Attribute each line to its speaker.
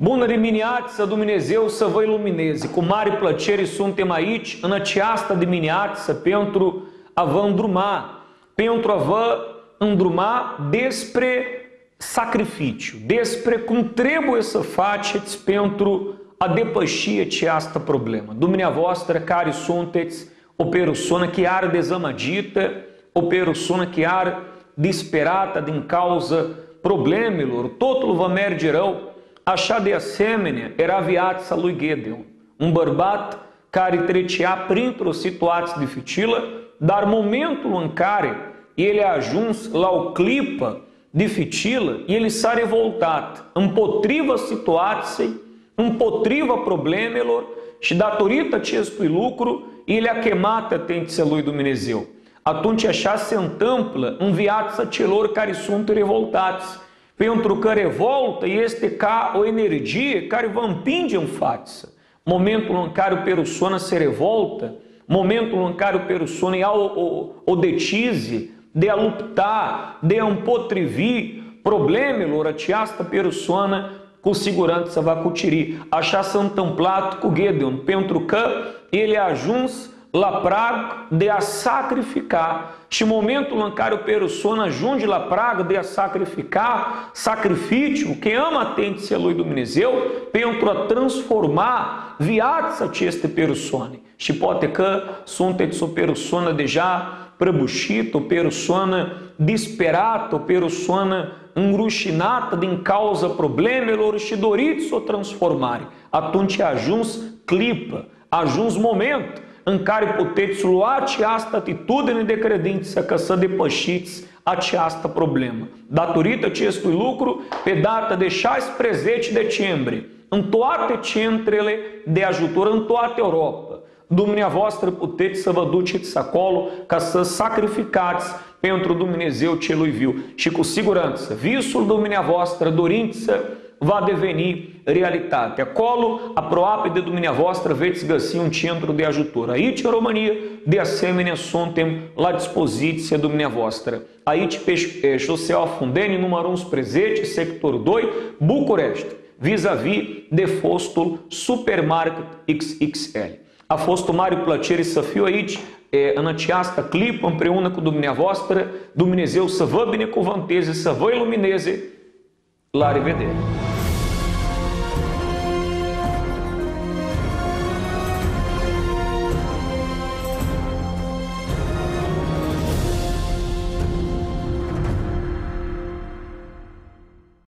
Speaker 1: Bună dimineața, Dumnezeu să vă ilumineze. Cu mare plăcere suntem aici în această dimineață pentru a vă îndruma despre sacrificiu, despre cum trebuie să faceți pentru a depăși această problemă. Dumneavoastră care sunteți o persoană chiar dezamăgită, o persoană chiar disperată din cauza problemelor, totul vă merge rău. Așa de asemenea era viața lui Gedeon, un bărbat care trecea printr-o situație dificilă, dar momentul în care el a ajuns la o clipă dificilă, el s-a revoltat împotriva situației, împotriva problemelor și datorită acestui lucru, el a chemat atenția lui Dumnezeu. Atunci așa se întâmplă în viața celor care sunt revoltați. Pentru că revoltă este ca o energie care vă împinge în față. Momentul în care o persoană se revoltă, momentul în care o persoană ia o decizie de a lupta, de a împotrivi problemelor, această persoană cu siguranță va cuceri. Așa s-a întâmplat cu Gedeon, pentru că el a ajuns la prag de a sacrifica și în momentul în care o persoană ajunge la prag de a sacrifica, sacrificiul, cheamă atenția lui Dumnezeu pentru a transforma viața acestei persoane. Și poate că sunteți o persoană deja prăbușită, o persoană disperată, o persoană înrușinată din cauza problemelor și doriți o transformare. Atunci a ajuns clipă, a ajuns moment în care puteți lua această atitudine de credință ca să depășiți această problemă. Datorită acestui lucru, pe data de 16 decembrie, în toate centrele de ajutor, în toată Europa, dumneavoastră puteți să vă duceți acolo ca să sacrificați pentru Dumnezeu celui viu. Și cu siguranță, visul dumneavoastră, dorință, va deveni realitate. Acolo, aproape de dumneavoastră, veți găsi un centru de ajutor. Aici, în România, de asemenea, suntem la dispoziția dumneavoastră. Aici, pe șoseaua Fundeni, numărul 11, sectorul 2, București, vis-a-vis de fostul supermarket XXL. A fost o mare plăcere să fiu aici în această clipă împreună cu dumneavoastră. Dumnezeu să vă binecuvânteze, să vă ilumineze. La revedere!